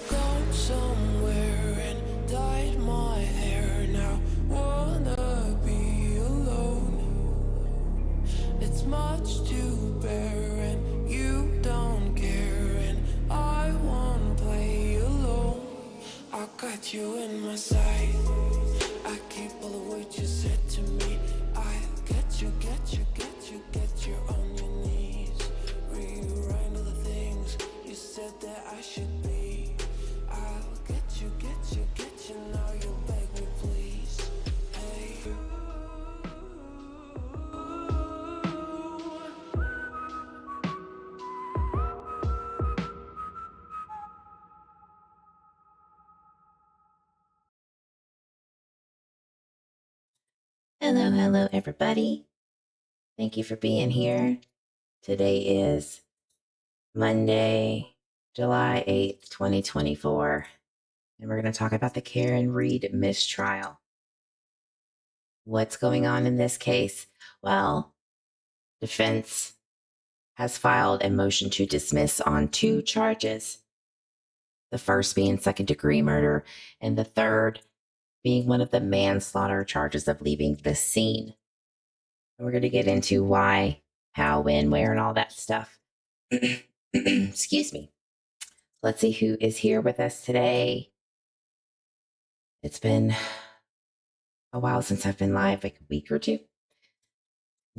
Gone somewhere and dyed my hair now. Wanna be alone. It's much to bear and you don't care, and I won't play alone. I got you in my sight. I keep all the words you said to me. I get you on your knees. Rewrite all the things you said that I should be. I'll get you, now you beg me please. Hey. Hello, everybody. Thank you for being here. Today is Monday, July 8th, 2024, and we're going to talk about the Karen Reed mistrial. What's going on in this case? Well, defense has filed a motion to dismiss on 2 charges. The first being second-degree murder, and the third being one of the manslaughter charges of leaving the scene. We're going to get into why, how, when, where, and all that stuff. Excuse me. Let's see who is here with us today. It's been a while since I've been live, like a week or two.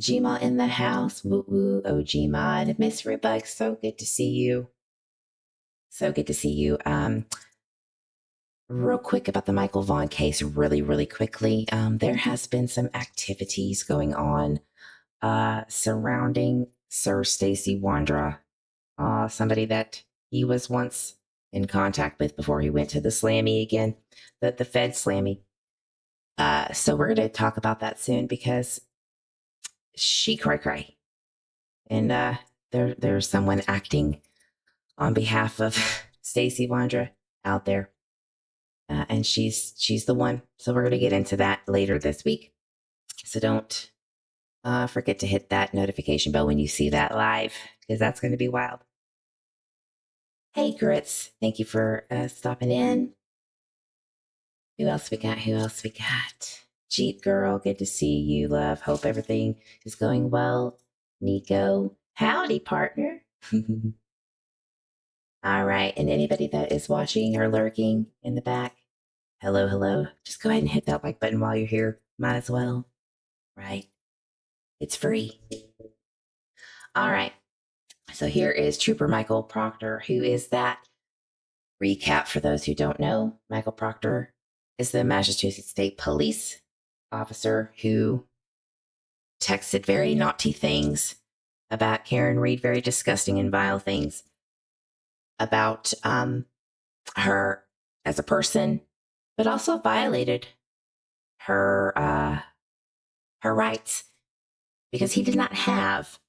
Gma in the house. Woo woo. Oh, Gma. Miss Rebug, so good to see you. So good to see you. Real quick about the Michael Vaughn case, really quickly. There has been some activities going on surrounding Sir Stacy Wandra, somebody that he was once in contact with before he went to the Slammy again, the Fed Slammy. So we're going to talk about that soon because she cry. And there's someone acting on behalf of Stacy Wandra out there. And she's the one. So we're going to get into that later this week. So don't forget to hit that notification bell when you see that live, because that's going to be wild. Hey, Grits. Thank you for stopping in. Who else we got? Jeep Girl, good to see you, love. Hope everything is going well. Nico, howdy, partner. All right, and anybody that is watching or lurking in the back, hello. Just go ahead and hit that like button while you're here. Might as well, right? It's free. All right, so here is Trooper Michael Proctor. Who is that? Recap for those who don't know. Michael Proctor is the Massachusetts State Police officer who texted very naughty things about Karen Reed, very disgusting and vile things about her as a person, but also violated her rights because he did not have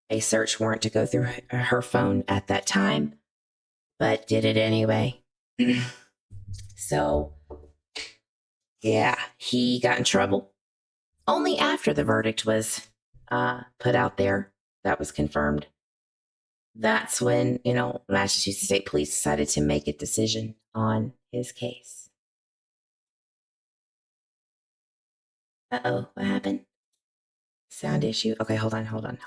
a search warrant to go through her phone at that time, but did it anyway. So, yeah, he got in trouble only after the verdict was put out there. That was confirmed. That's when, Massachusetts State Police decided to make a decision on his case. Uh-oh, what happened? Sound issue? Okay, hold on.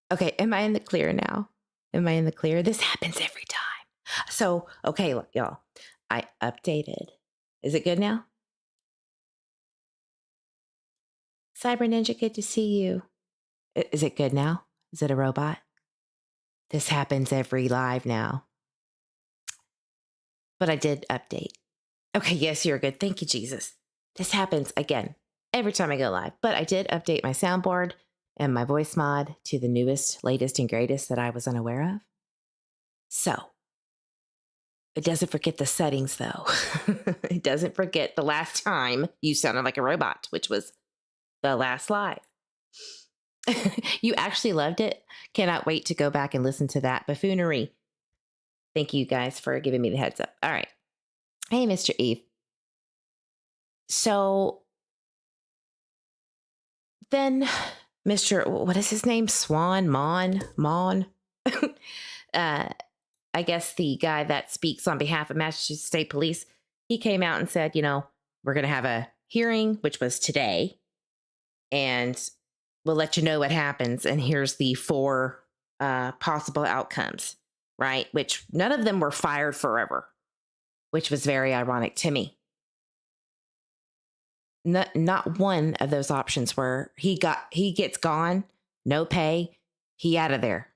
Okay, am I in the clear now? This happens every time. So, okay, look, y'all, I updated. Is it good now? Cyber Ninja, good to see you. Is it good now? Is it a robot? This happens every live now. But I did update. Okay, yes, you're good. Thank you, Jesus. This happens again every time I go live. But I did update my soundboard and my voice mod to the newest, latest, and greatest that I was unaware of. So, It doesn't forget the settings, though. It doesn't forget the last time you sounded like a robot, which was the last live. You actually loved it. Cannot wait to go back and listen to that buffoonery. Thank you guys for giving me the heads up. All right. Hey, Mr. Eve. So then what is his name? Mon. I guess the guy that speaks on behalf of Massachusetts State Police, he came out and said, we're going to have a hearing, which was today, and we'll let you know what happens. And here's the 4 possible outcomes, right? Which none of them were fired forever, which was very ironic to me. Not one of those options were he gets gone, no pay, he out of there,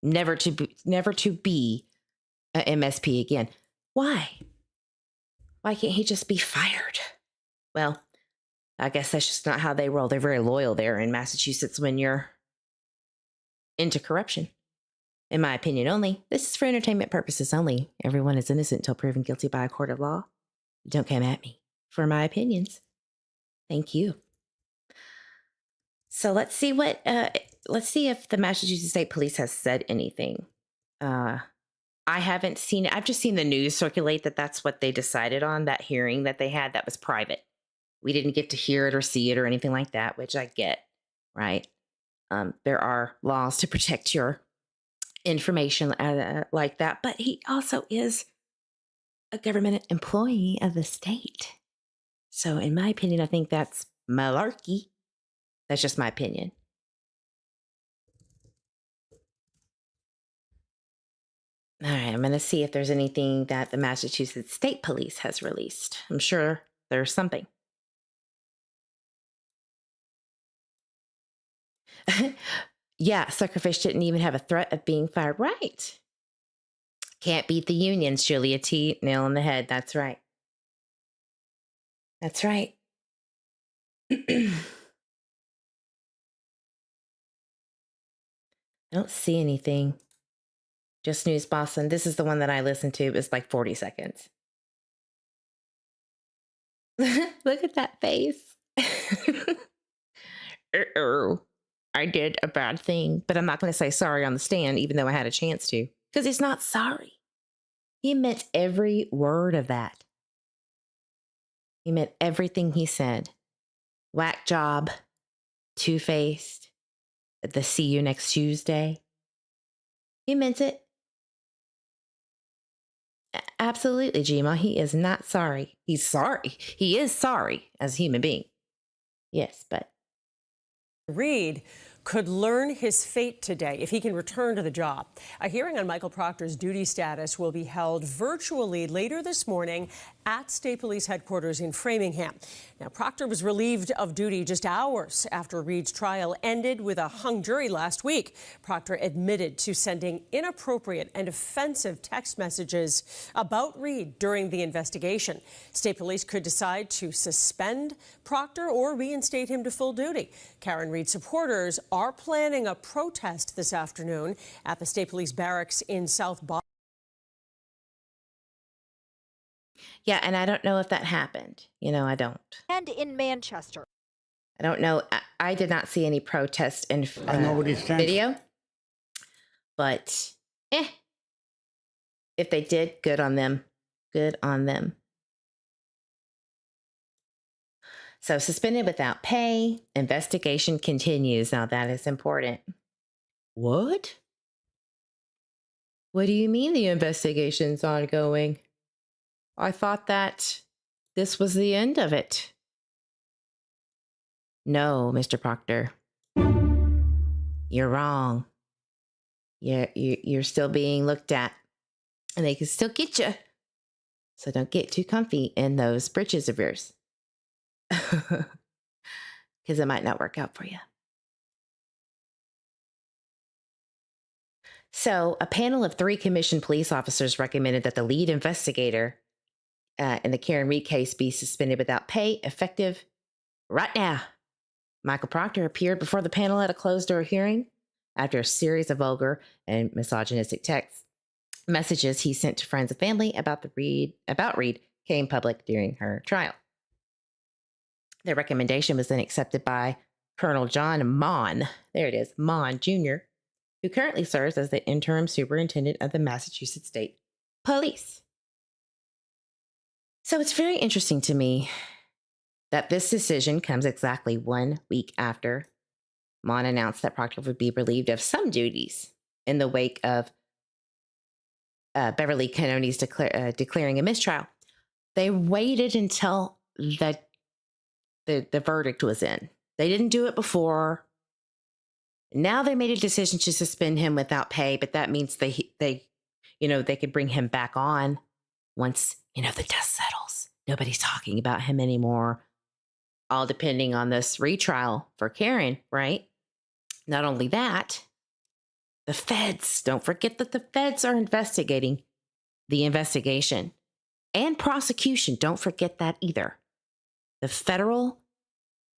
never to be a MSP again. Why can't he just be fired? Well, I guess that's just not how they roll. They're very loyal there in Massachusetts when you're into corruption. In my opinion only. This is for entertainment purposes only. Everyone is innocent until proven guilty by a court of law. Don't come at me for my opinions. Thank you. So let's see if the Massachusetts State Police has said anything. I haven't seen it. I've just seen the news circulate that that's what they decided on, that hearing that they had that was private. We didn't get to hear it or see it or anything like that, which I get, right? There are laws to protect your information like that, but he also is a government employee of the state. So in my opinion, I think that's malarkey. That's just my opinion. All right, I'm going to see if there's anything that the Massachusetts State Police has released. I'm sure there's something. Yeah, Suckerfish didn't even have a threat of being fired. Right. Can't beat the unions, Julia T. Nail on the head. That's right. That's right. I don't see anything. Just News Boston. This is the one that I listened to. It was like 40 seconds. Look at that face. I did a bad thing, but I'm not going to say sorry on the stand, even though I had a chance to, because he's not sorry. He meant every word of that. He meant everything he said. Whack job, two-faced, the see you next Tuesday. He meant it. Absolutely, Gma. He is not sorry. He's sorry. He is sorry as a human being. Yes, but Reed could learn his fate today if he can return to the job. A hearing on Michael Proctor's duty status will be held virtually later this morning at State Police headquarters in Framingham. Now, Proctor was relieved of duty just hours after Reed's trial ended with a hung jury last week. Proctor admitted to sending inappropriate and offensive text messages about Reed during the investigation. State Police could decide to suspend Proctor or reinstate him to full duty. Karen Reed supporters are planning a protest this afternoon at the State Police barracks in South Boston. yeah, and I don't know if that happened. I don't. And in Manchester. I don't know. I did not see any protest in video. But, if they did, good on them. Good on them. So suspended without pay, investigation continues. Now that is important. What? What do you mean the investigation's ongoing? I thought that this was the end of it. No, Mr. Proctor. You're wrong. You're still being looked at. And they can still get you. So don't get too comfy in those britches of yours. Because it might not work out for you. So a panel of 3 commissioned police officers recommended that the lead investigator in the Karen Reed case be suspended without pay, effective right now. Michael Proctor appeared before the panel at a closed-door hearing after a series of vulgar and misogynistic texts Messages he sent to friends and family about Reed came public during her trial. Their recommendation was then accepted by Colonel John Mon, there it is, Mon Jr., who currently serves as the interim superintendent of the Massachusetts State Police. So it's very interesting to me that this decision comes exactly 1 week after Mon announced that Proctor would be relieved of some duties in the wake of Beverly Cannoni's declaring a mistrial. They waited until the verdict was in. They didn't do it before. Now they made a decision to suspend him without pay, but that means they could bring him back on once, the dust settles. Nobody's talking about him anymore. All depending on this retrial for Karen, right? Not only that, the feds, don't forget that the feds are investigating the investigation and prosecution. Don't forget that either. The federal,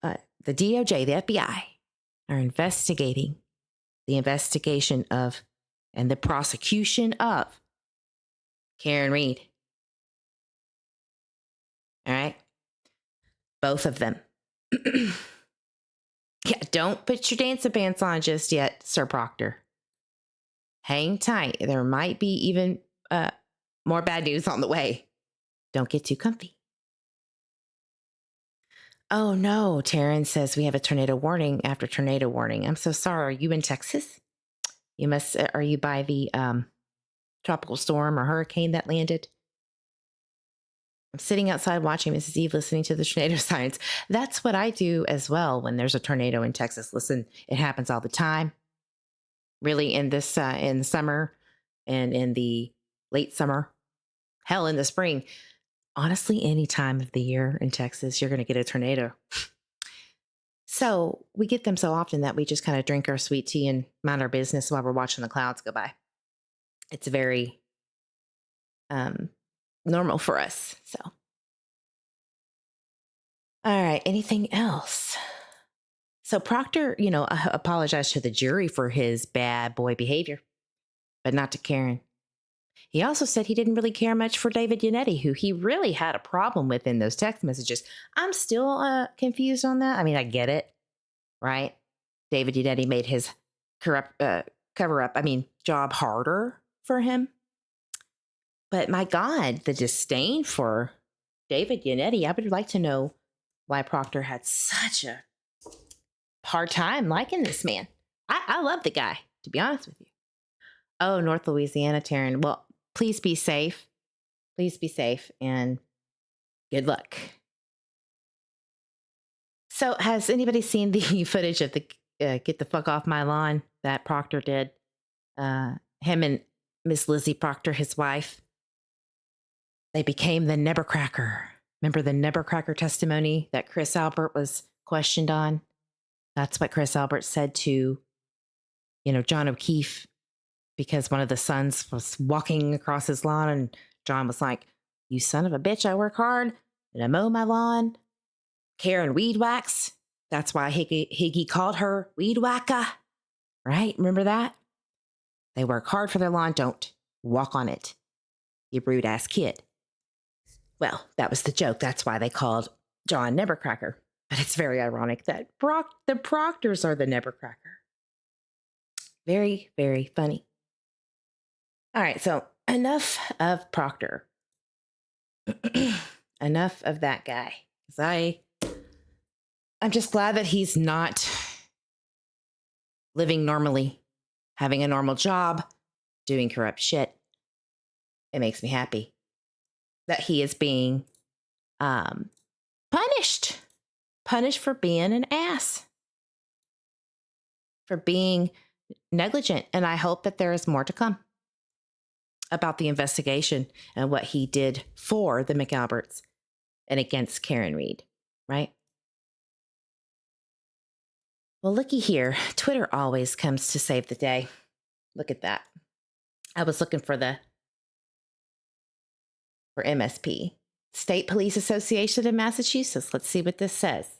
the DOJ, the FBI are investigating the investigation of and the prosecution of Karen Reed. All right. Both of them. Yeah, don't put your dancing pants on just yet, Sir Proctor. Hang tight. There might be even more bad news on the way. Don't get too comfy. Oh no, Taryn says we have a tornado warning after tornado warning. I'm so sorry. Are you in Texas? Are you by the tropical storm or hurricane that landed? I'm sitting outside watching Mrs. Eve listening to the tornado sirens. That's what I do as well when there's a tornado in Texas. Listen, it happens all the time. Really in this, in the summer and in the late summer, hell, in the spring. Honestly, any time of the year in Texas, you're going to get a tornado. So we get them so often that we just kind of drink our sweet tea and mind our business while we're watching the clouds go by. It's very normal for us. So, all right. Anything else? So Proctor, apologized to the jury for his bad boy behavior, but not to Karen. He also said he didn't really care much for David Yannetti, who he really had a problem with in those text messages. I'm still confused on that. I mean, I get it, right? David Yannetti made his job harder for him. But my God, the disdain for David Yannetti, I would like to know why Proctor had such a hard time liking this man. I love the guy, to be honest with you. Oh, North Louisiana, Taryn. Well, please be safe. Please be safe and good luck. So has anybody seen the footage of the get the fuck off my lawn that Proctor did? Him and Miss Lizzie Proctor, his wife. They became the Nebbercracker. Remember the Nebbercracker testimony that Chris Albert was questioned on? That's what Chris Albert said to, John O'Keefe, because one of the sons was walking across his lawn and John was like, "You son of a bitch, I work hard and I mow my lawn. Karen Weed Wax." That's why Higgy called her Weed Whacker, right? Remember that? They work hard for their lawn. Don't walk on it, you rude ass kid. Well, that was the joke. That's why they called John Nebbercracker. But it's very ironic that the Proctors are the Nebbercracker. Very, very funny. All right, so enough of Proctor. Enough of that guy. I'm just glad that he's not living normally, having a normal job, doing corrupt shit. It makes me happy that he is being punished for being an ass, for being negligent. And I hope that there is more to come about the investigation and what he did for the McAlberts and against Karen Reed, right? Well, looky here. Twitter always comes to save the day. Look at that. I was looking for MSP, State Police Association in Massachusetts. Let's see what this says.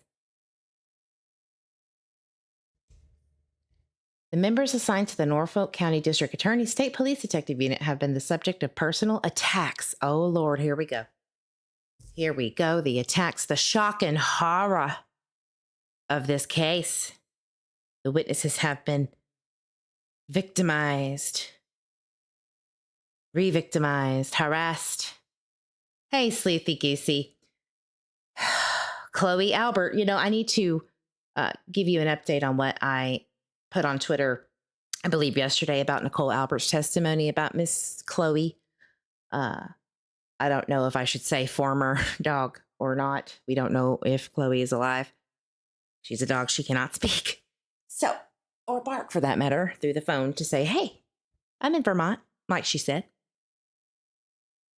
The members assigned to the Norfolk County District Attorney State Police Detective Unit have been the subject of personal attacks. Oh, Lord, here we go. Here we go. The attacks, the shock and horror of this case. The witnesses have been victimized, re-victimized, harassed. Hey, Sleepy Goosey. Chloe Albert, I need to give you an update on what I put on Twitter, I believe yesterday, about Nicole Albert's testimony about Miss Chloe. I don't know if I should say former dog or not. We don't know if Chloe is alive. She's a dog. She cannot speak. So, or bark for that matter, through the phone to say, hey, I'm in Vermont, like she said.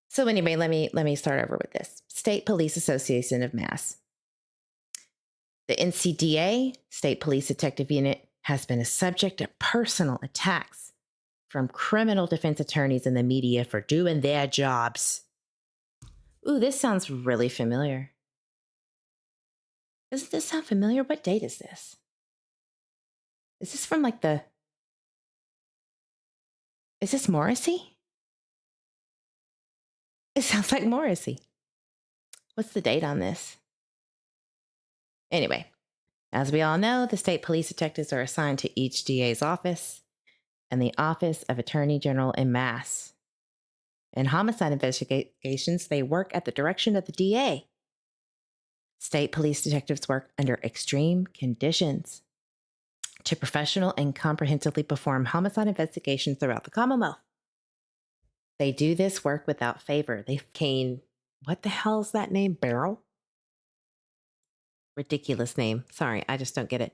So anyway, let me start over with this. State Police Association of Mass. The NCDA, State Police Detective Unit, has been a subject of personal attacks from criminal defense attorneys and the media for doing their jobs. Ooh, this sounds really familiar. Doesn't this sound familiar? What date is this? Is this from is this Morrissey? It sounds like Morrissey. What's the date on this? Anyway, as we all know, the state police detectives are assigned to each DA's office and the Office of Attorney General in Mass. In homicide investigations, they work at the direction of the DA. State police detectives work under extreme conditions to professional and comprehensively perform homicide investigations throughout the Commonwealth. They do this work without favor. What the hell is that name? Beryl? Ridiculous name. Sorry, I just don't get it.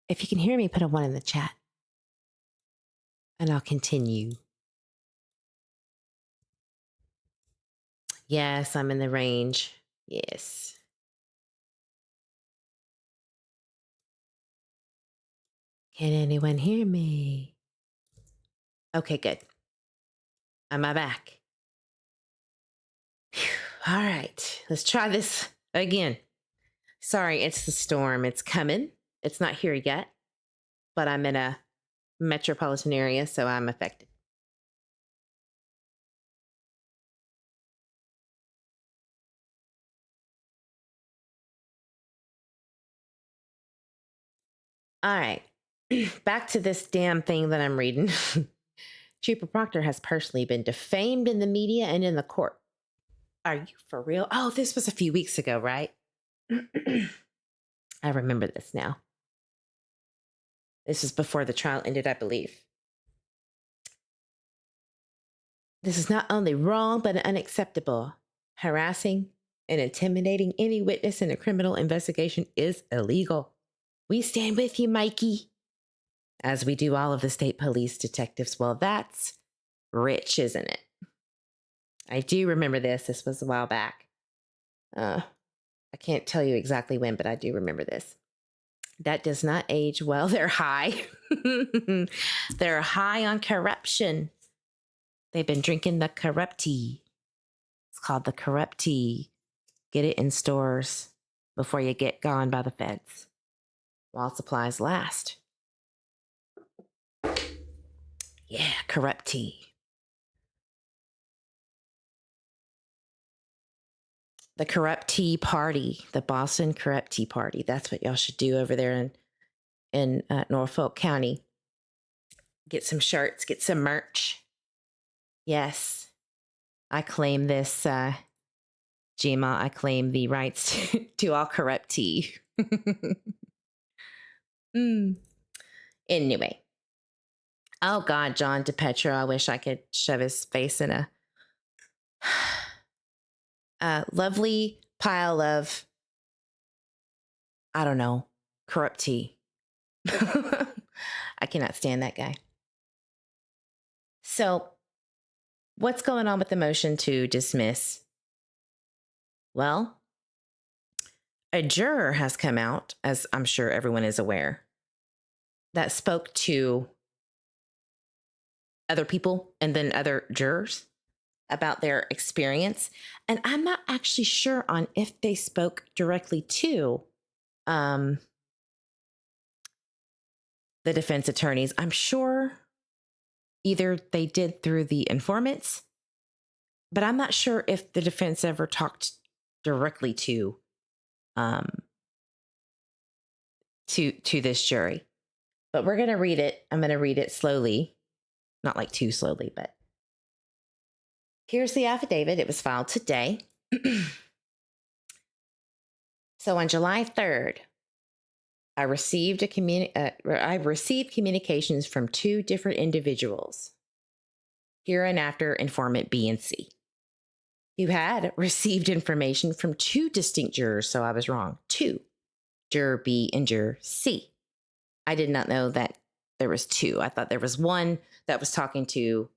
If you can hear me, put a 1 in the chat. And I'll continue. Yes, I'm in the range. Yes. Can anyone hear me? Okay, good. Am I back? Whew. All right, let's try this again. Sorry, it's the storm. It's coming. It's not here yet, but I'm in a metropolitan area, so I'm affected. All right, back to this damn thing that I'm reading. Trooper Proctor has personally been defamed in the media and in the court. Are you for real? Oh, this was a few weeks ago, right? I remember this now. This is before the trial ended, I believe. This is not only wrong, but unacceptable. Harassing and intimidating any witness in a criminal investigation is illegal. We stand with you, Mikey. As we do all of the state police detectives. Well, that's rich, isn't it? I do remember this. This was a while back. I can't tell you exactly when, but I do remember this. That does not age well. They're high. They're high on corruption. They've been drinking the corrupt tea. It's called the corrupt tea. Get it in stores before you get gone by the feds, while supplies last. Yeah, corrupt tea. The Corrupt Tea Party, the Boston Corrupt Tea Party. That's what y'all should do over there in Norfolk County. Get some shirts, get some merch. Yes, I claim this, Gma. I claim the rights to all corrupt tea. Anyway. Oh, God, John DePetro. I wish I could shove his face in a lovely pile of, I don't know, corrupt tea. I cannot stand that guy. So, what's going on with the motion to dismiss? Well, a juror has come out, as I'm sure everyone is aware, that spoke to other people and then other jurors about their experience. And I'm not actually sure on if they spoke directly to the defense attorneys. I'm sure either they did through the informants, but I'm not sure if the defense ever talked directly to this jury. But we're going to read it. I'm going to read it slowly, not like too slowly, but here's the affidavit. It was filed today. So on July 3rd, I received communications from two different individuals, hereinafter informant B and C, who had received information from two distinct jurors. So I was wrong. Two, juror B and juror C. I did not know that there was two. I thought there was one that was talking to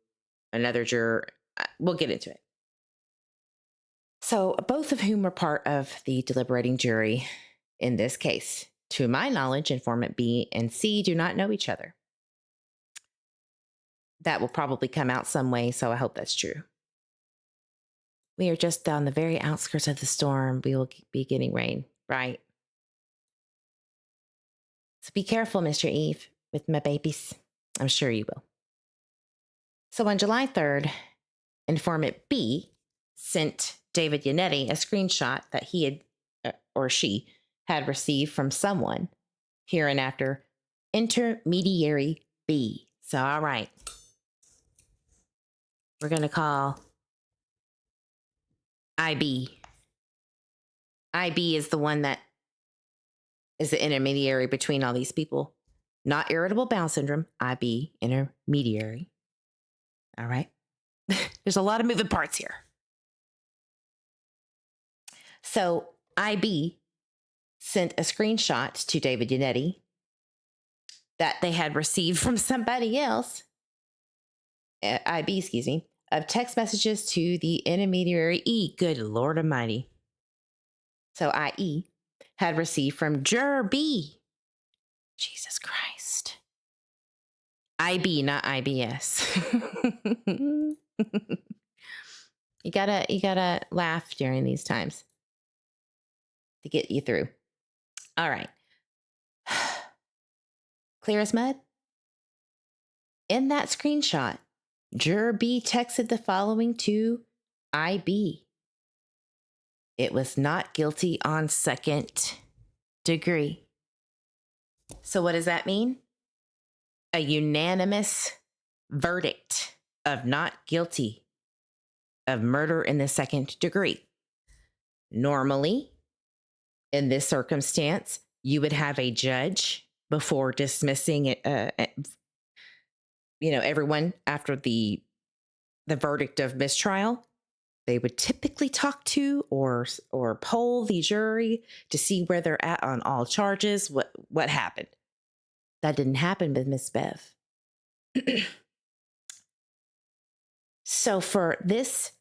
another juror. We'll get into it. So both of whom were part of the deliberating jury in this case. To my knowledge, informant B and C do not know each other. That will probably come out some way, so I hope that's true. We are just on the very outskirts of the storm. We will be getting rain, right? So be careful, Mr. Eve, with my babies. I'm sure you will. So on July 3rd, informant B sent David Yannetti a screenshot that he had, or she had received from someone, hereinafter intermediary B. So, all right. We're going to call IB. IB is the one that is the intermediary between all these people. Not irritable bowel syndrome, IB, intermediary. All right. There's a lot of moving parts here. So IB sent a screenshot to David Yannetti that they had received from somebody else, IB, excuse me, of text messages to the intermediary E. Good Lord Almighty. So IE had received from juror B. Jesus Christ. IB, not IBS. You gotta laugh during these times to get you through. All right. Clear as mud? In that screenshot, juror B texted the following to IB. It was not guilty on second degree. So what does that mean? A unanimous verdict of not guilty of murder in the second degree. Normally, in this circumstance, you would have a judge before dismissing it, everyone after the verdict of mistrial. They would typically talk to or poll the jury to see where they're at on all charges, what happened. That didn't happen with Miss Bev. So for this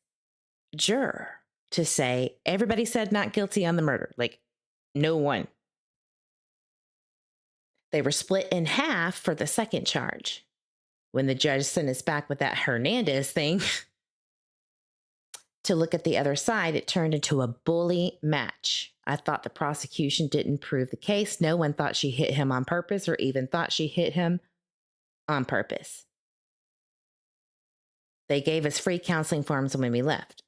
juror to say, everybody said not guilty on the murder, like no one. They were split in half for the second charge. When the judge sent us back with that Hernandez thing to look at the other side, it turned into a bully match. I thought the prosecution didn't prove the case. No one thought she hit him on purpose or even thought she hit him on purpose. They gave us free counseling forms when we left.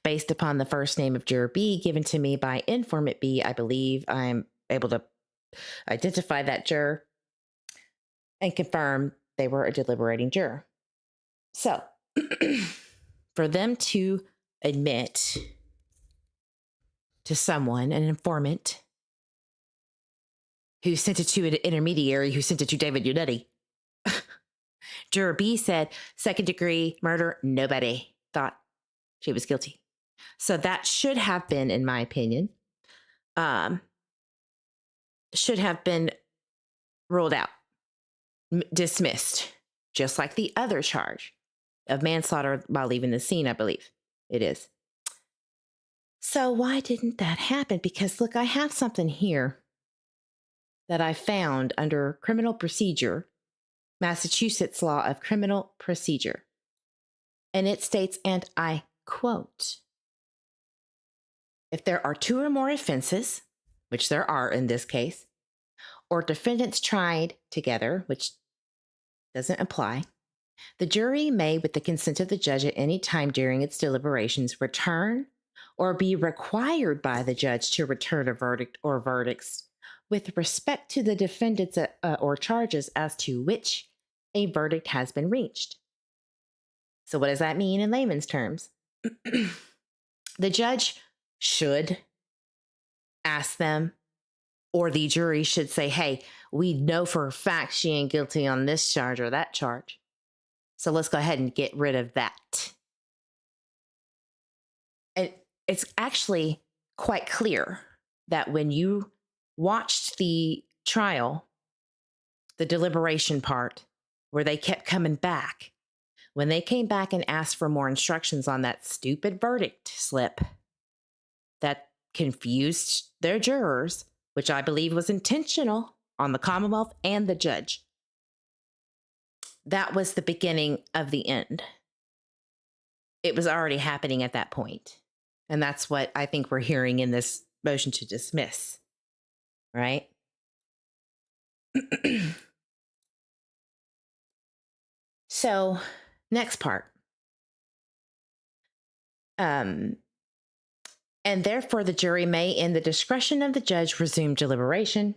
Based upon the first name of juror B given to me by informant B, I believe I'm able to identify that juror and confirm they were a deliberating juror. So, for them to admit to someone, an informant, who sent it to an intermediary, who sent it to David Yannetti, juror B said, second degree murder, nobody thought she was guilty. So that should have been, in my opinion, should have been ruled out, dismissed, just like the other charge of manslaughter while leaving the scene, I believe it is. So why didn't that happen? Because look, I have something here that I found under criminal procedure, Massachusetts law of criminal procedure. And it states, and I quote, if there are two or more offenses, which there are in this case, or defendants tried together, which doesn't apply, the jury may, with the consent of the judge at any time during its deliberations, return or be required by the judge to return a verdict or verdicts with respect to the defendants or charges as to which a verdict has been reached. So what does that mean in layman's terms? The judge should ask them, or the jury should say, hey, we know for a fact she ain't guilty on this charge or that charge. So let's go ahead and get rid of that. It's actually quite clear that when you watched the trial, the deliberation part, where they kept coming back, when they came back and asked for more instructions on that stupid verdict slip that confused their jurors, which I believe was intentional on the Commonwealth and the judge, that was the beginning of the end. It was already happening at that point. And that's what I think we're hearing in this motion to dismiss, right? So, next part. And therefore, the jury may, in the discretion of the judge, resume deliberation.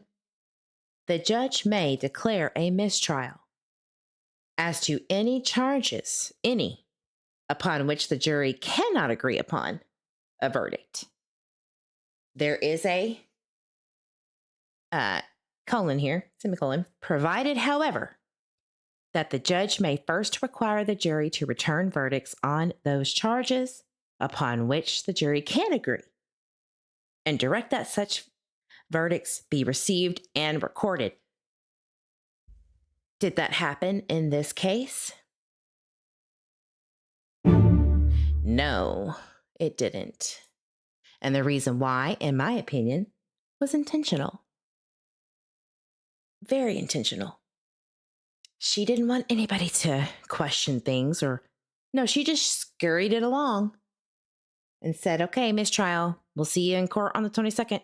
The judge may declare a mistrial as to any charges, upon which the jury cannot agree upon a verdict. There is a colon here, semicolon, provided, however, that the judge may first require the jury to return verdicts on those charges upon which the jury can agree, and direct that such verdicts be received and recorded. Did that happen in this case? No, it didn't. And the reason why, in my opinion, was intentional. Very intentional. She didn't want anybody to question things she just scurried it along and said, okay, mistrial, we'll see you in court on the 22nd.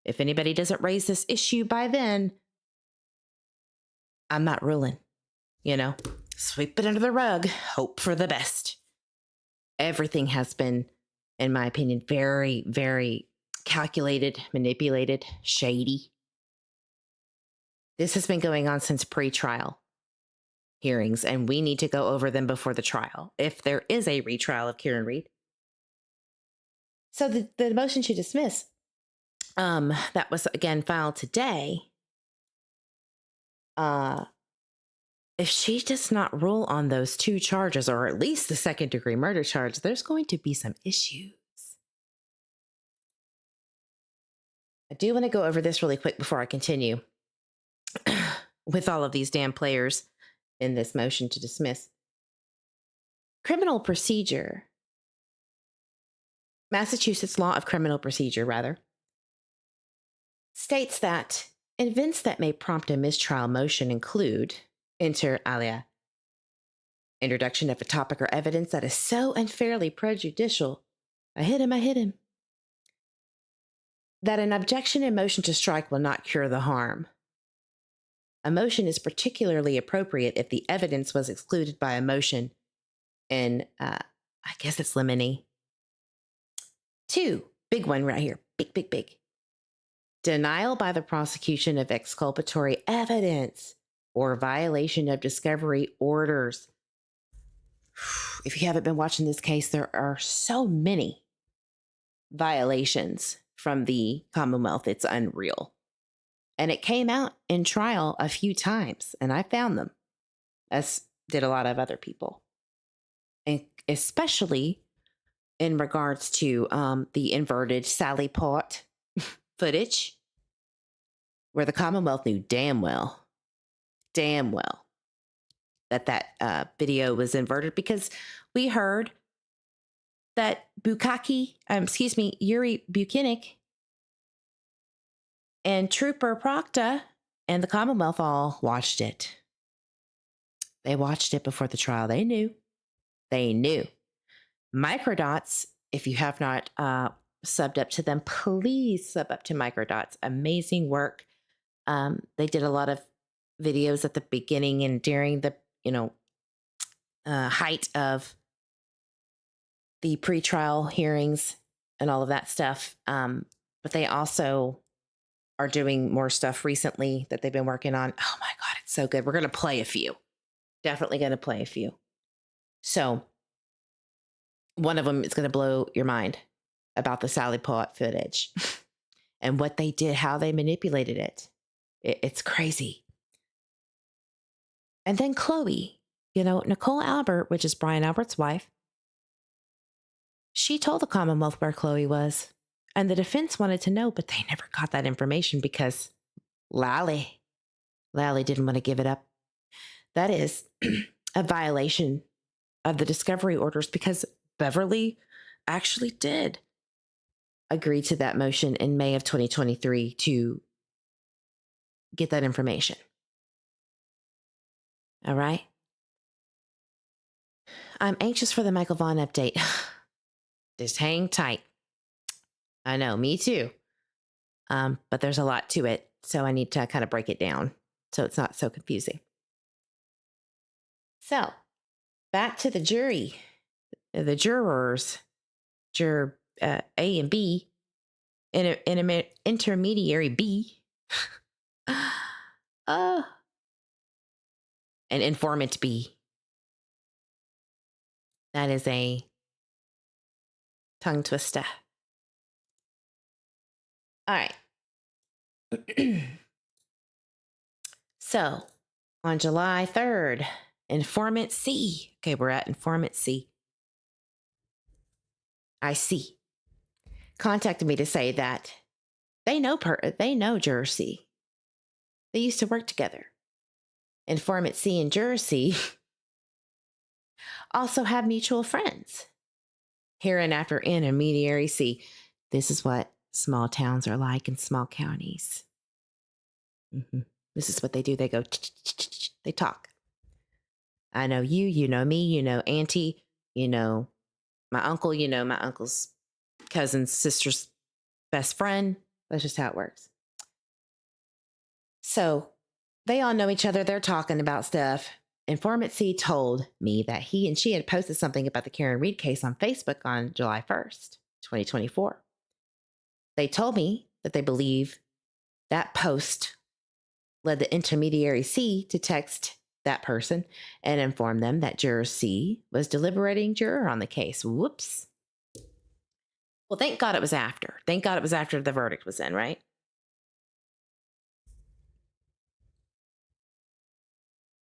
If anybody doesn't raise this issue by then, I'm not ruling, sweep it under the rug, hope for the best. Everything has been, in my opinion, very, very calculated, manipulated, shady. This has been going on since pre-trial hearings, and we need to go over them before the trial, if there is a retrial of Kieran Read. So the motion to dismiss, that was again filed today. If she does not rule on those two charges, or at least the second-degree murder charge, there's going to be some issues. I do want to go over this really quick before I continue with all of these damn players in this motion to dismiss. Criminal procedure. Massachusetts Law of Criminal Procedure, states that events that may prompt a mistrial motion include, inter alia, introduction of a topic or evidence that is so unfairly prejudicial, I hit him, that an objection and motion to strike will not cure the harm. A motion is particularly appropriate if the evidence was excluded by a motion in, I guess it's limine. 2, big one right here, big. Denial by the prosecution of exculpatory evidence or violation of discovery orders. If you haven't been watching this case, there are so many violations from the Commonwealth. It's unreal. And it came out in trial a few times, and I found them, as did a lot of other people. And especially in regards to the inverted Sally Port footage, where the Commonwealth knew damn well that video was inverted, because we heard that Yuri Buchanan and Trooper Proctor and the Commonwealth all watched it. They watched it before the trial. They knew. Microdots, if you have not subbed up to them, please sub up to Microdots. Amazing work. They did a lot of videos at the beginning and during the, height of the pretrial hearings and all of that stuff. But they also are doing more stuff recently that they've been working on. Oh my God, it's so good. We're going to play a few. Definitely going to play a few. So one of them is going to blow your mind about the Sally Port footage and what they did, how they manipulated it. It's crazy. And then Chloe, Nicole Albert, which is Brian Albert's wife, she told the Commonwealth where Chloe was. And the defense wanted to know, but they never got that information because Lally didn't want to give it up. That is a violation of the discovery orders because Beverly actually did agree to that motion in May of 2023 to get that information. All right. I'm anxious for the Michael Vaughn update. Just hang tight. I know, me too. But there's a lot to it, so I need to kind of break it down so it's not so confusing. So, back to the jury, the jurors, juror A and B, intermediary B, and informant B. That is a tongue twister. All right. So, on July 3rd, informant C. Okay, we're at informant C. I see. Contacted me to say that they know juror C. They used to work together. Informant C and juror C also have mutual friends. Hereinafter, intermediary C. This is what small towns are like in small counties. Mm-hmm. This is what they do. They go, they talk. I know you, you know me, you know auntie, you know my uncle, you know my uncle's cousin's sister's best friend. That's just how it works. So they all know each other. They're talking about stuff. Informant C told me that he and she had posted something about the Karen Reed case on Facebook on July 1st, 2024. They told me that they believe that post led the intermediary C to text that person and inform them that juror C was deliberating juror on the case. Whoops. Well, thank God it was after. Thank God it was after the verdict was in, right?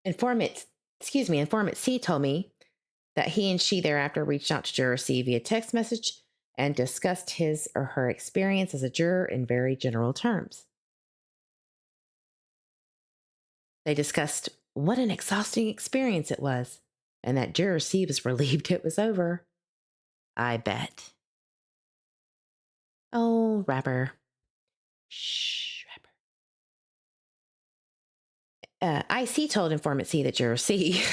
Informant C told me that he and she thereafter reached out to juror C via text message and discussed his or her experience as a juror in very general terms. They discussed what an exhausting experience it was, and that juror C was relieved it was over. I bet. Oh, rapper. Shh, rapper. IC told informant C that juror C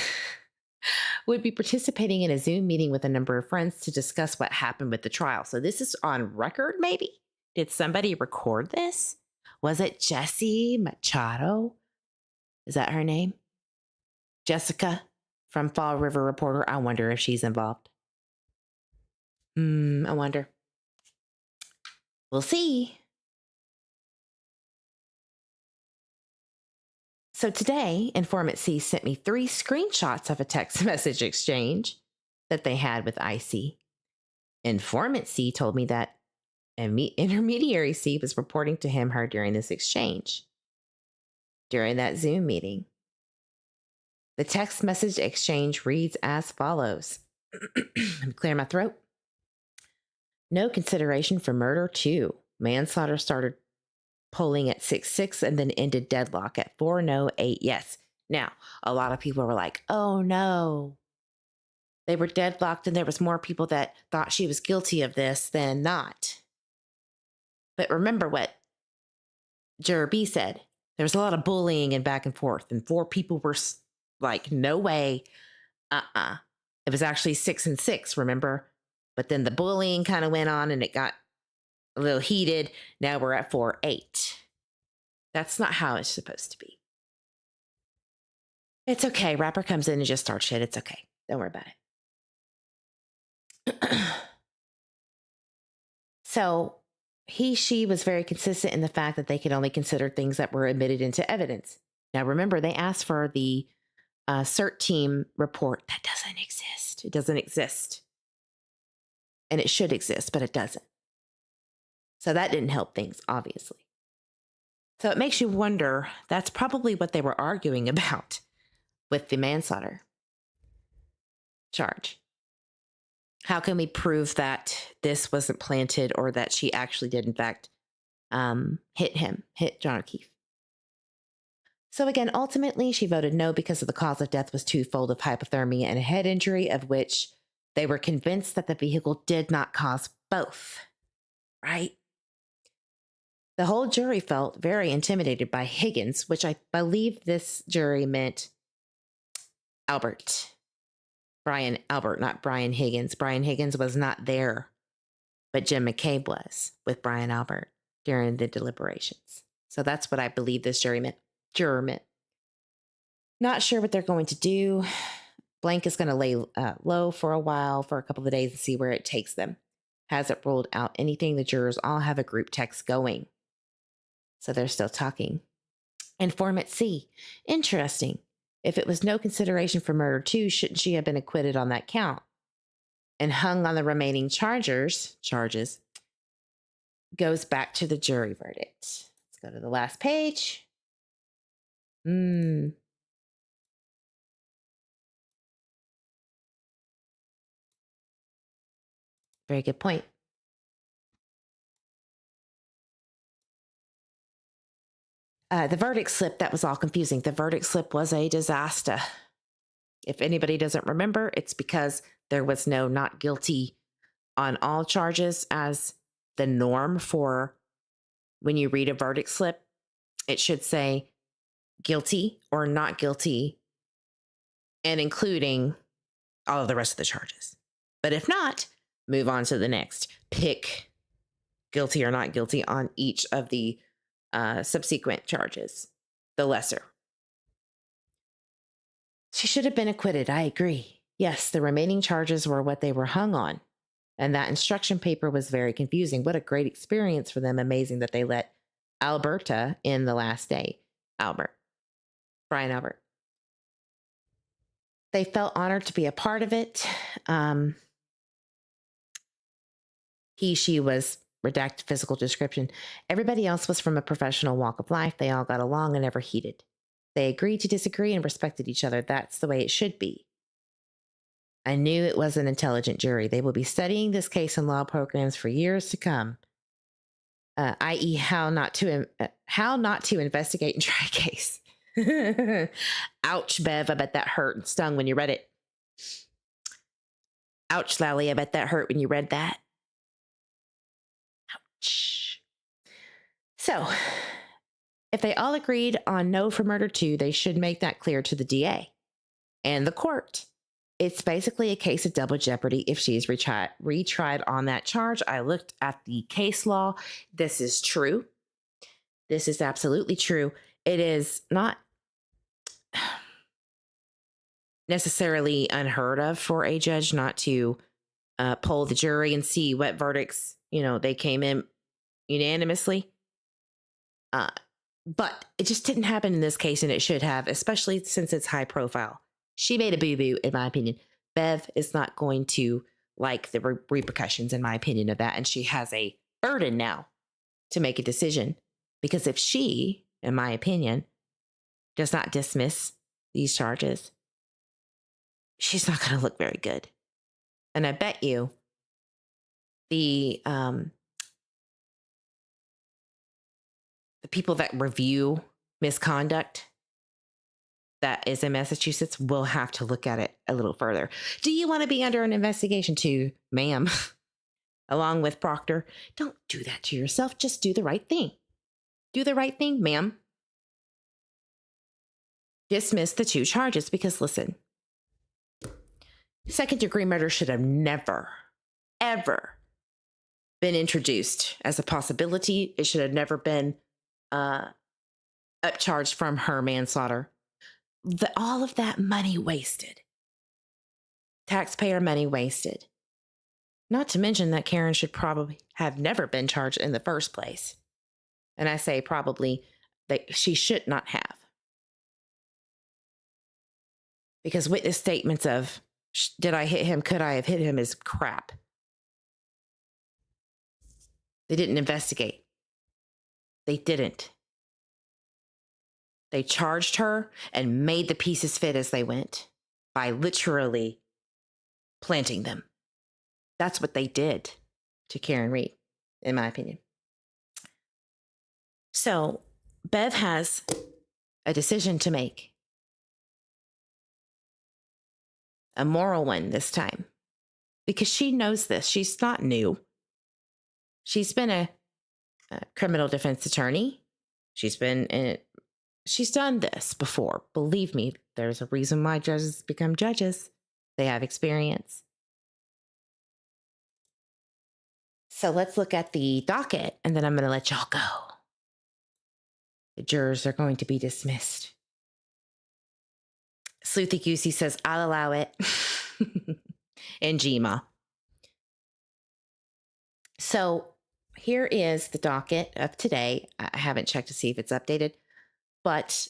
would be participating in a Zoom meeting with a number of friends to discuss what happened with the trial. So this is on record, maybe? Did somebody record this? Was it Jessie Machado? Is that her name? Jessica from Fall River Reporter. I wonder if she's involved. I wonder. We'll see. So today, Informant C sent me 3 screenshots of a text message exchange that they had with IC. Informant C told me that intermediary C was reporting to her during this exchange, during that Zoom meeting. The text message exchange reads as follows. Let me clear my throat. No consideration for murder 2. Manslaughter started polling at 6-6 and then ended deadlock at 4 no, 8 yes. Now, a lot of people were like, oh no. They were deadlocked and there was more people that thought she was guilty of this than not. But remember what Juror B said. There was a lot of bullying and back and forth, and 4 people were like, no way. It was actually 6-6, remember? But then the bullying kind of went on and it got a little heated. Now we're at 4-8. That's not how it's supposed to be. It's okay. Rapper comes in and just starts shit. It's okay. Don't worry about it. So she was very consistent in the fact that they could only consider things that were admitted into evidence. Now, remember, they asked for the CERT team report. That doesn't exist. It doesn't exist. And it should exist, but it doesn't. So that didn't help things, obviously. So it makes you wonder, that's probably what they were arguing about with the manslaughter charge. How can we prove that this wasn't planted or that she actually did, in fact, hit John O'Keefe? So again, ultimately, she voted no because of the cause of death was twofold of hypothermia and a head injury, of which they were convinced that the vehicle did not cause both, right? The whole jury felt very intimidated by Higgins, which I believe this jury meant Brian Albert, not Brian Higgins. Brian Higgins was not there, but Jim McCabe was with Brian Albert during the deliberations. So that's what I believe this juror meant. Not sure what they're going to do. Blank is going to lay low for a while, for a couple of days, and see where it takes them. Hasn't ruled out anything. The jurors all have a group text going. So they're still talking. Informant C. Interesting. If it was no consideration for murder too, shouldn't she have been acquitted on that count? And hung on the remaining charges, goes back to the jury verdict. Let's go to the last page. Very good point. The verdict slip, that was all confusing. The verdict slip was a disaster. If anybody doesn't remember, it's because there was no not guilty on all charges as the norm for when you read a verdict slip. It should say guilty or not guilty and including all of the rest of the charges. But if not, move on to the next. Pick guilty or not guilty on each of the subsequent charges, the lesser. She should have been acquitted. I agree. Yes, the remaining charges were what they were hung on. And that instruction paper was very confusing. What a great experience for them. Amazing that they let Alberta in the last day. Brian Albert. They felt honored to be a part of it. She was redacted physical description. Everybody else was from a professional walk of life. They all got along and never heated. They agreed to disagree and respected each other. That's the way it should be. I knew it was an intelligent jury. They will be studying this case in law programs for years to come, i.e. how not to investigate and try a case. Ouch, Bev. I bet that hurt and stung when you read it. Ouch, Lally. I bet that hurt when you read that. So, if they all agreed on no for murder too, they should make that clear to the DA and the court. It's basically a case of double jeopardy if she's retried on that charge. I looked at the case law. This is true. This is absolutely true. It is not necessarily unheard of for a judge not to poll the jury and see what verdicts, they came in unanimously. But it just didn't happen in this case, and it should have, especially since it's high profile. She made a boo-boo, in my opinion. Bev is not going to like the repercussions, in my opinion, of that. And she has a burden now to make a decision. Because if she, in my opinion, does not dismiss these charges, she's not going to look very good. And I bet you the people that review misconduct that is in Massachusetts will have to look at it a little further. Do you want to be under an investigation too, ma'am? Along with Proctor? Don't do that to yourself. Just do the right thing. Do the right thing, ma'am. Dismiss the 2 charges because, listen, second-degree murder should have never, ever been introduced as a possibility. It should have never been upcharged from her manslaughter. All of that money wasted. Taxpayer money wasted. Not to mention that Karen should probably have never been charged in the first place. And I say probably that she should not have. Because witness statements of, did I hit him? Could I have hit him? Is crap. They didn't investigate. They didn't. They charged her and made the pieces fit as they went by literally planting them. That's what they did to Karen Reed, in my opinion. So Bev has a decision to make. A moral one this time. Because she knows this. She's not new. She's been a criminal defense attorney. She's done this before. Believe me, there's a reason why judges become judges. They have experience. So let's look at the docket, and then I'm going to let y'all go. The jurors are going to be dismissed. Sleuthy Goosey says, I'll allow it. And Gma. So here is the docket of today. I haven't checked to see if it's updated, but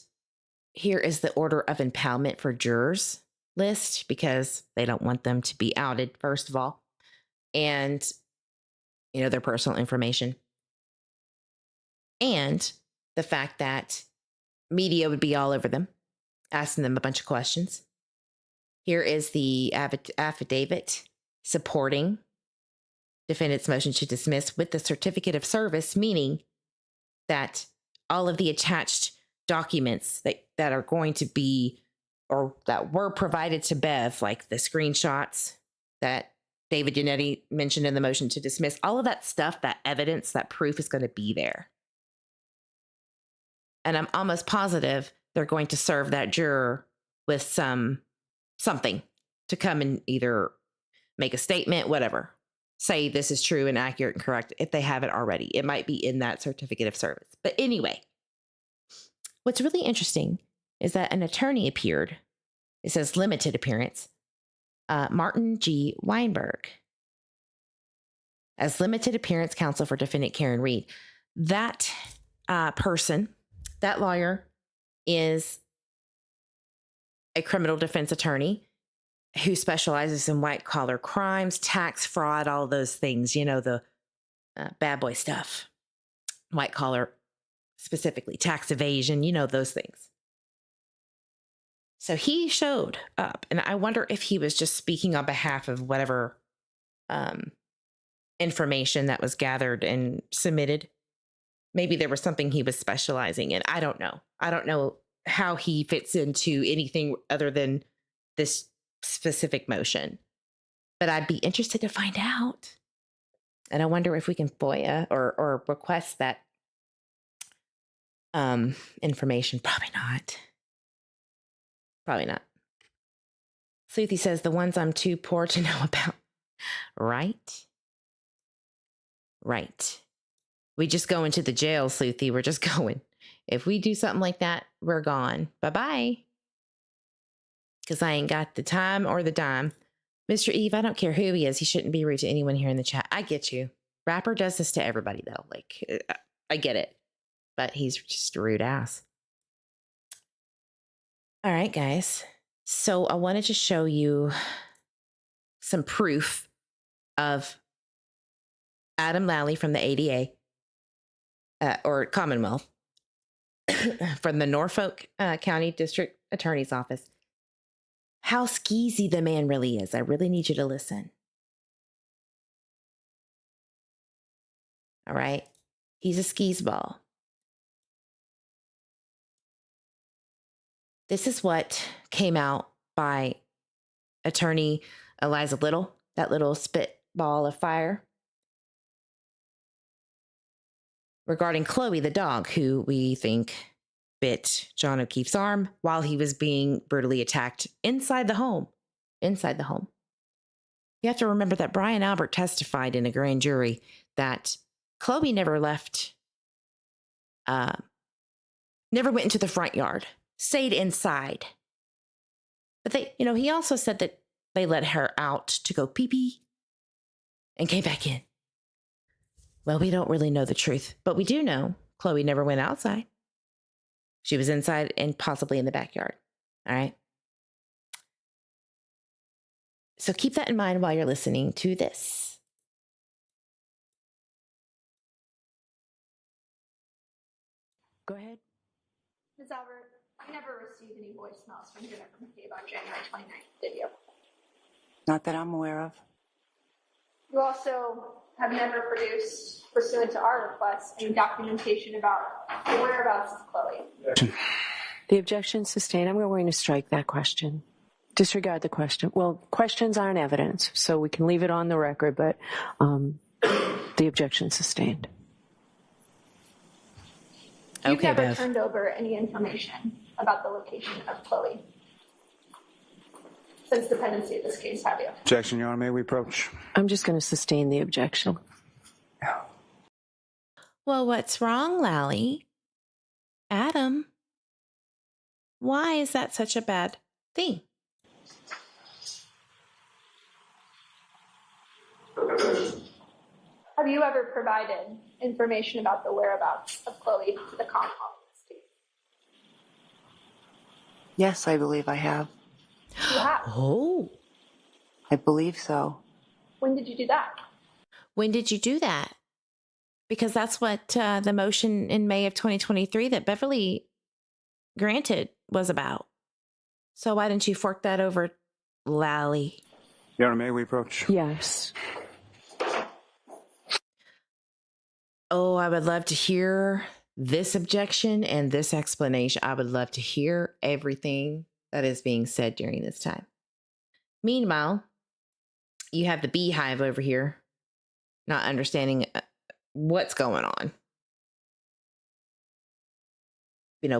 here is the order of impoundment for jurors list, because they don't want them to be outed, first of all, and, their personal information. And the fact that media would be all over them, asking them a bunch of questions. Here is the affidavit supporting defendant's motion to dismiss with the certificate of service, meaning that all of the attached documents that are going to be, or that were provided to Bev, like the screenshots that David Yannetti mentioned in the motion to dismiss, all of that stuff, that evidence, that proof is going to be there. And I'm almost positive they're going to serve that juror with something to come and either make a statement, whatever, say this is true and accurate and correct if they haven't already. It might be in that certificate of service. But anyway, what's really interesting is that an attorney appeared. It says limited appearance. Martin G. Weinberg as limited appearance counsel for defendant Karen Reed. That person, that lawyer, is a criminal defense attorney who specializes in white collar crimes, tax fraud, all those things, the bad boy stuff, white collar, specifically tax evasion, those things. So he showed up, and I wonder if he was just speaking on behalf of whatever information that was gathered and submitted. Maybe there was something he was specializing in. I don't know. I don't know how he fits into anything other than this specific motion. But I'd be interested to find out. And I wonder if we can FOIA or request that information. Probably not. Probably not. Sleuthy says, the ones I'm too poor to know about. Right? Right. We just go into the jail, Sleuthy. We're just going. If we do something like that, we're gone. Bye-bye. Because I ain't got the time or the dime. Mr. Eve, I don't care who he is. He shouldn't be rude to anyone here in the chat. I get you. Rapper does this to everybody, though. Like, I get it. But he's just a rude ass. All right, guys. So I wanted to show you some proof of Adam Lally from the ADA, or Commonwealth, from the Norfolk County District Attorney's Office. How skeezy the man really is. I really need you to listen. All right. He's a skis ball. This is what came out by attorney Eliza Little, that little spitball of fire, regarding Chloe, the dog, who we think bit John O'Keefe's arm while he was being brutally attacked inside the home. Inside the home. You have to remember that Brian Albert testified in a grand jury that Chloe never left Never went into the front yard, stayed inside. But he also said that they let her out to go pee-pee and came back in. Well, we don't really know the truth, but we do know Chloe never went outside. She was inside and possibly in the backyard. All right. So keep that in mind while you're listening to this. Go ahead. Ms. Albert, you never received any voicemails from Jennifer McCabe on January 29th, did you? Not that I'm aware of. You also have never produced, pursuant to our request, any documentation about the whereabouts of Chloe. The objection sustained. I'm going to strike that question. Disregard the question. Well, questions aren't evidence, so we can leave it on the record, but the objection sustained. You've Okay, never Bev. turned over any information about the location of Chloe since the pendency of this case, have you? Objection, Your Honor. May we approach? I'm just going to sustain the objection. Well, what's wrong, Lally? Adam, why is that such a bad thing? Have you ever provided information about the whereabouts of Chloe to the Commonwealth in this case? Yes, I believe I have. You have. Oh, I believe so. When did you do that? when did you do that? Because that's what the motion in May of 2023 that Beverly granted was about. So why didn't you fork that over, Lally? Your Honor, may we approach? Yes. Oh, I would love to hear this objection and this explanation. I would love to hear everything that is being said during this time. Meanwhile, you have the beehive over here, not understanding what's going on.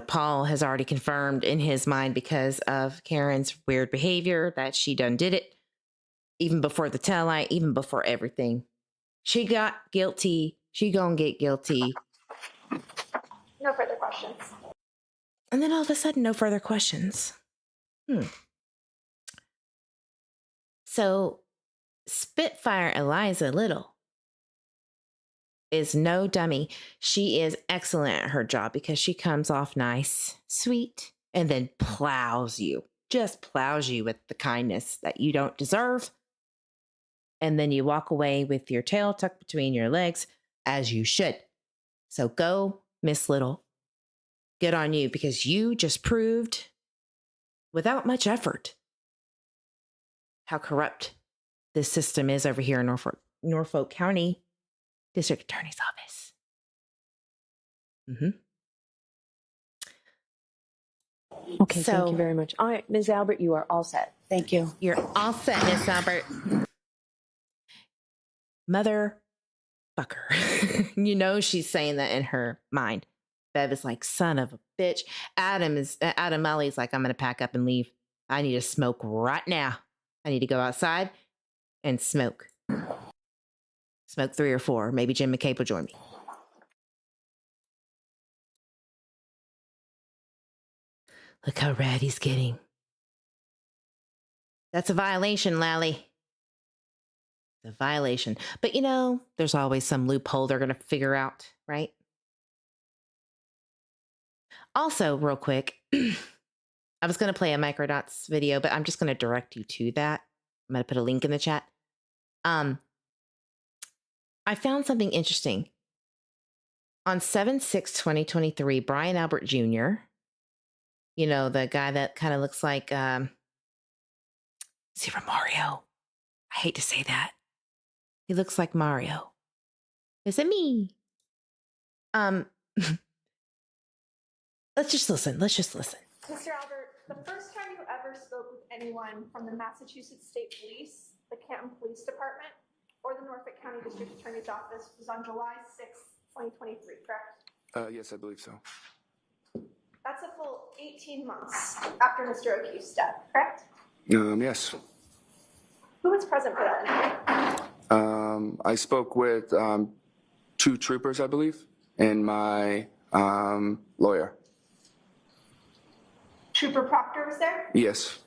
Paul has already confirmed in his mind because of Karen's weird behavior that she done did it, even before the taillight, even before everything. She got guilty. She gonna get guilty. No further questions. And then all of a sudden, no further questions. So, Spitfire Eliza Little is no dummy. She is excellent at her job because she comes off nice, sweet, and then plows you. Just plows you with the kindness that you don't deserve. And then you walk away with your tail tucked between your legs, as you should. So go, Miss Little. Good on you, because you just proved, without much effort, how corrupt this system is over here in Norfolk County District Attorney's Office. Okay, So- thank you very much. All right, Ms. Albert, you are all set. Thank you. You're all set, Miss Albert. Mother fucker. She's saying that in her mind. Bev is like, son of a bitch. Adam Mully's like, I'm going to pack up and leave. I need to smoke right now. I need to go outside and smoke. Smoke 3 or 4. Maybe Jim McCabe will join me. Look how red he's getting. That's a violation, Lally. The violation. But there's always some loophole they're going to figure out, right? Also, real quick, I was going to play a Microdots video, but I'm just going to direct you to that. I'm going to put a link in the chat. I found something interesting. On 7/6/2023, Brian Albert Jr., the guy that kind of looks like Super Mario. I hate to say that. He looks like Mario. Is it me? Let's just listen. Mr. Albert, the first time you ever spoke with anyone from the Massachusetts State Police, the Canton Police Department, or the Norfolk County District Attorney's Office was on July 6th, 2023, correct? Yes, I believe so. That's a full 18 months after Mr. O'Keefe's death, correct? Yes. Who was present for that interview? I spoke with 2 troopers, I believe, and my lawyer. Trooper Proctor was there? Yes.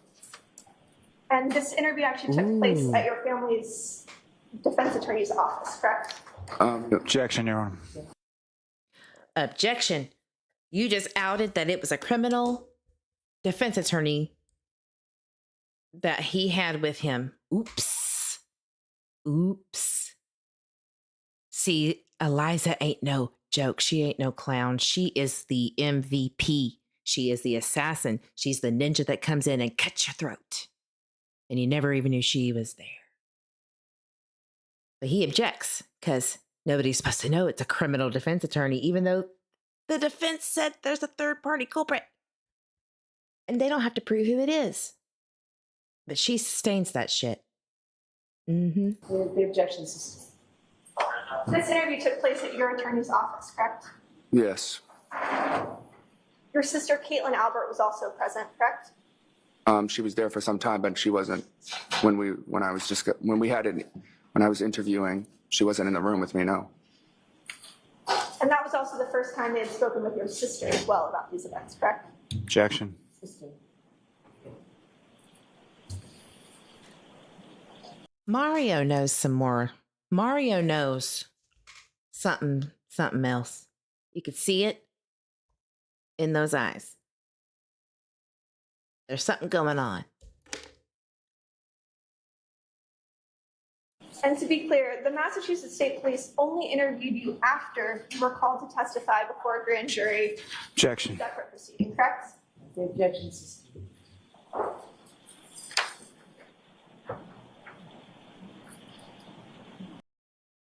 And this interview actually took place at your family's defense attorney's office, correct? Objection, Your Honor. Objection. You just outed that it was a criminal defense attorney that he had with him. Oops. Oops. See, Eliza ain't no joke. She ain't no clown. She is the MVP. She is the assassin. She's the ninja that comes in and cuts your throat. And you never even knew she was there. But he objects because nobody's supposed to know it's a criminal defense attorney, even though the defense said there's a third-party culprit. And they don't have to prove who it is. But she sustains that shit. Mm-hmm. The objection sustained. This interview took place at your attorney's office, correct? Yes. Your sister, Caitlin Albert, was also present, correct? She was there for some time, but she wasn't when I was interviewing. She wasn't in the room with me. No. And that was also the first time they had spoken with your sister as well about these events, correct? Objection. Mario knows some more. Mario knows something else. You could see it in those eyes. There's something going on. And to be clear, the Massachusetts State Police only interviewed you after you were called to testify before a grand jury Objection. separate proceeding, correct? The objection sustained.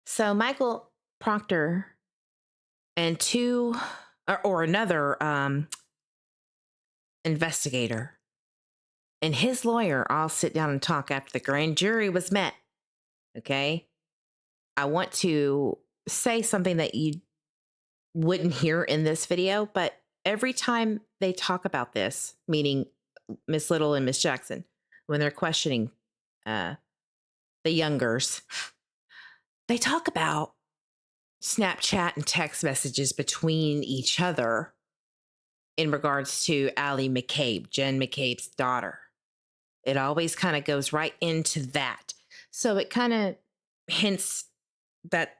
So Michael Proctor and another investigator and his lawyer all sit down and talk after the grand jury was met. Okay. I want to say something that you wouldn't hear in this video, but every time they talk about this, meaning Miss Little and Miss Jackson, when they're questioning the youngers, they talk about Snapchat and text messages between each other in regards to Allie McCabe, Jen McCabe's daughter. It always kind of goes right into that. So it kind of hints that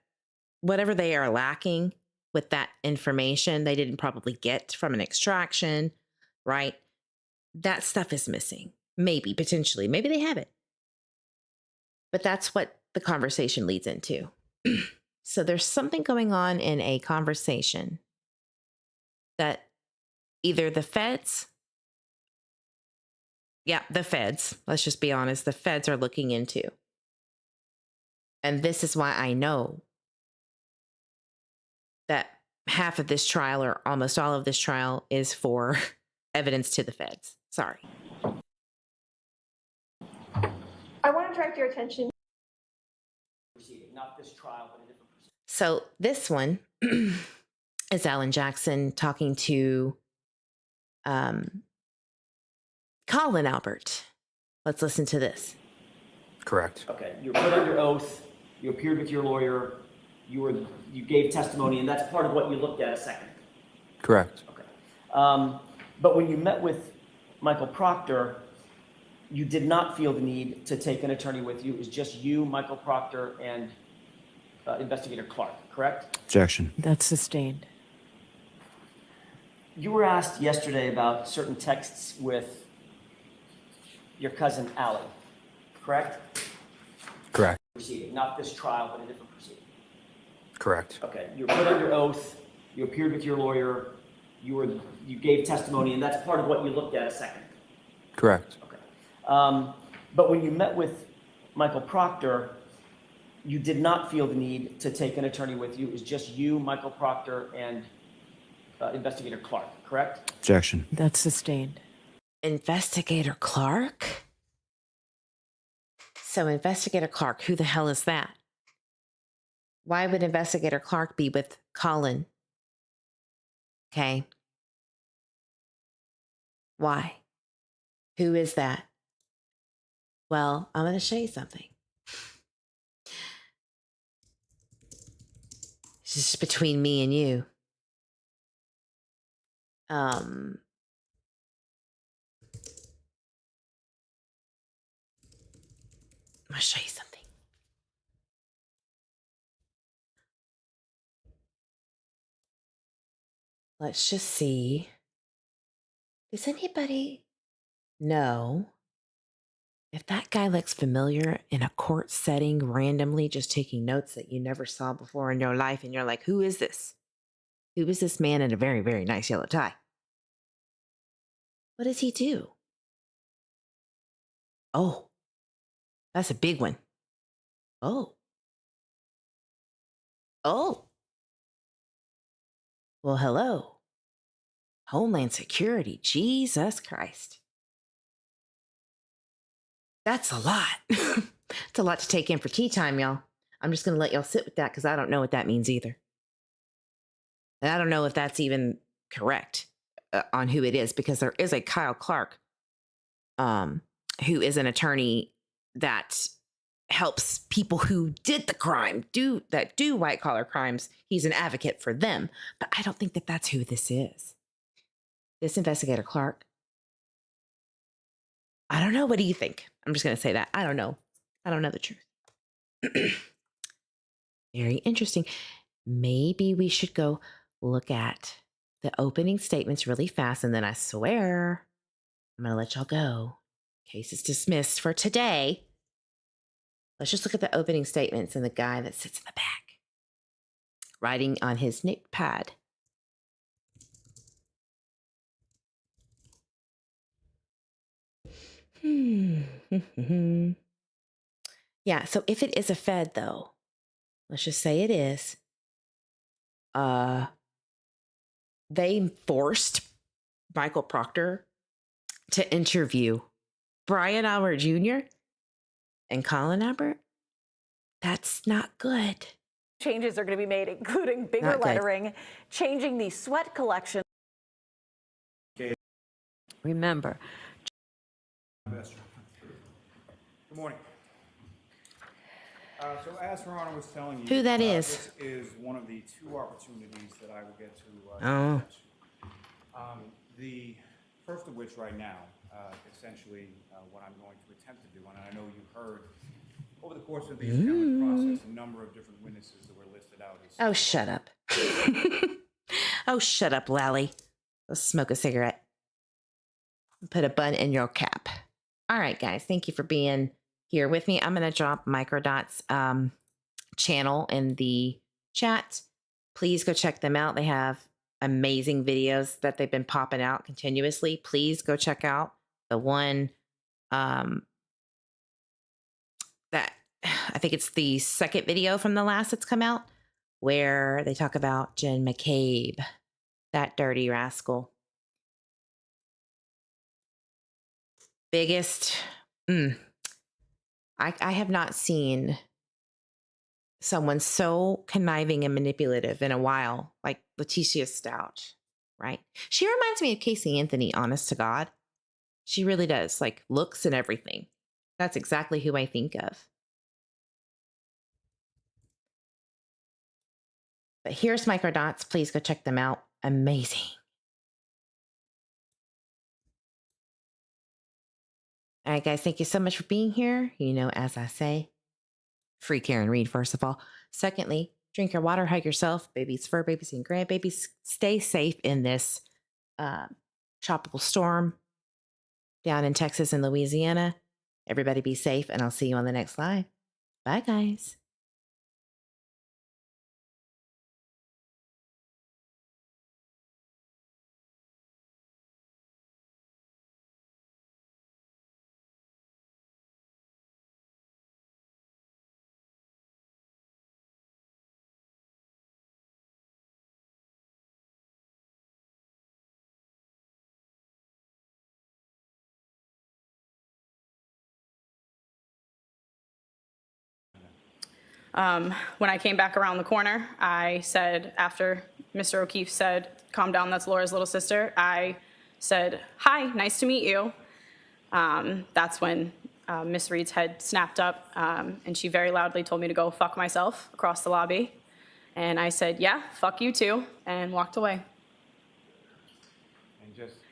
whatever they are lacking with that information, they didn't probably get from an extraction, right? That stuff is missing. Maybe, potentially. Maybe they have it. But that's what the conversation leads into. So there's something going on in a conversation that either the feds, let's just be honest, the feds are looking into. And this is why I know that half of this trial, or almost all of this trial, is for evidence to the feds. Sorry. I want to direct your attention. Not this trial, but a different proceeding. So this one is Alan Jackson talking to Colin Albert. Let's listen to this. Correct. Okay, you're put under oath, you appeared with your lawyer, you gave testimony, and that's part of what you looked at a second. Correct. Okay. But when you met with Michael Proctor, you did not feel the need to take an attorney with you. It was just you, Michael Proctor, and Investigator Clark, correct? Objection. That's sustained. You were asked yesterday about certain texts with your cousin Allie, correct? Correct. Proceeding, not this trial, but a different proceeding. Correct. Okay, you're put under oath, you appeared with your lawyer, you gave testimony, and that's part of what you looked at a second. Correct. Okay. But when you met with Michael Proctor, you did not feel the need to take an attorney with you. It was just you, Michael Proctor, and Investigator Clark, correct? Objection. That's sustained. Investigator Clark? So Investigator Clark, who the hell is that? Why would Investigator Clark be with Colin? Okay. Why? Who is that? Well, I'm going to show you something. It's just between me and you. I'm gonna show you something. Let's just see. Does anybody know if that guy looks familiar in a court setting, randomly just taking notes that you never saw before in your life? And you're like, who is this? Who is this man in a very, very nice yellow tie? What does he do? Oh, that's a big one. Oh. Oh. Well, hello. Homeland Security. Jesus Christ. That's a lot. It's a lot to take in for tea time, y'all. I'm just going to let y'all sit with that because I don't know what that means either. And I don't know if that's even correct on who it is, because there is a Kyle Clark who is an attorney that helps people who did the crime, do white collar crimes. He's an advocate for them, but I don't think that that's who this is. This investigator Clark. I don't know. What do you think? I'm just going to say that. I don't know. I don't know the truth. Very interesting. Maybe we should go look at the opening statements really fast, and then I swear I'm going to let y'all go. Case is dismissed for today. Let's just look at the opening statements and the guy that sits in the back, writing on his notepad. Yeah, so if it is a Fed, though, let's just say it is, they forced Michael Proctor to interview Brian Albert Jr. and Colin Albert. That's not good. Changes are going to be made, including bigger lettering, changing the sweat collection. Remember. Good morning. So as Her Honor was telling you, Who that is? This is one of the two opportunities that I will get to. The first of which right now, essentially what I'm going to attempt to do, and I know you heard over the course of the impeachment process a number of different witnesses that were listed out. Oh, shut up. Oh, shut up, Lally. Go smoke a cigarette. Put a bun in your cap. All right, guys. Thank you for being here with me. I'm going to drop Microdot's channel in the chat. Please go check them out. They have amazing videos that they've been popping out continuously. Please go check out the one that I think it's the second video from the last that's come out, where they talk about Jen McCabe, that dirty rascal. Biggest, I have not seen someone so conniving and manipulative in a while, like Letitia Stout, right? She reminds me of Casey Anthony, honest to God. She really does, like looks and everything. That's exactly who I think of. But here's Microdots. Please go check them out. Amazing. All right, guys, thank you so much for being here. You know, as I say, free Karen Reed, first of all. Secondly, drink your water, hug yourself, babies, fur babies, and grandbabies. Stay safe in this tropical storm down in Texas and Louisiana. Everybody be safe, and I'll see you on the next live. Bye, guys. When I came back around the corner, I said, after Mr. O'Keefe said, "Calm down, that's Laura's little sister," I said, "Hi, nice to meet you." That's when Miss Reed's head snapped up, and she very loudly told me to go fuck myself across the lobby. And I said, "Yeah, fuck you too," and walked away.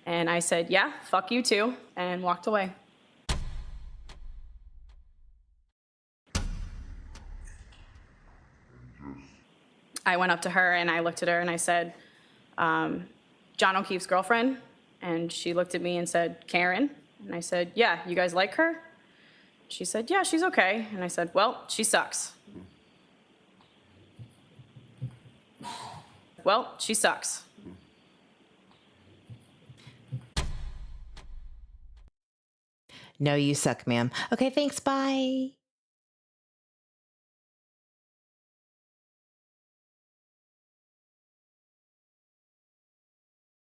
And I said, "Yeah, fuck you too," and walked away. I went up to her and I looked at her and I said, John O'Keefe's girlfriend? And she looked at me and said, Karen? And I said, yeah, you guys like her? She said, yeah, she's okay. And I said, well, she sucks. Well, she sucks. No, you suck, ma'am. Okay, thanks. Bye.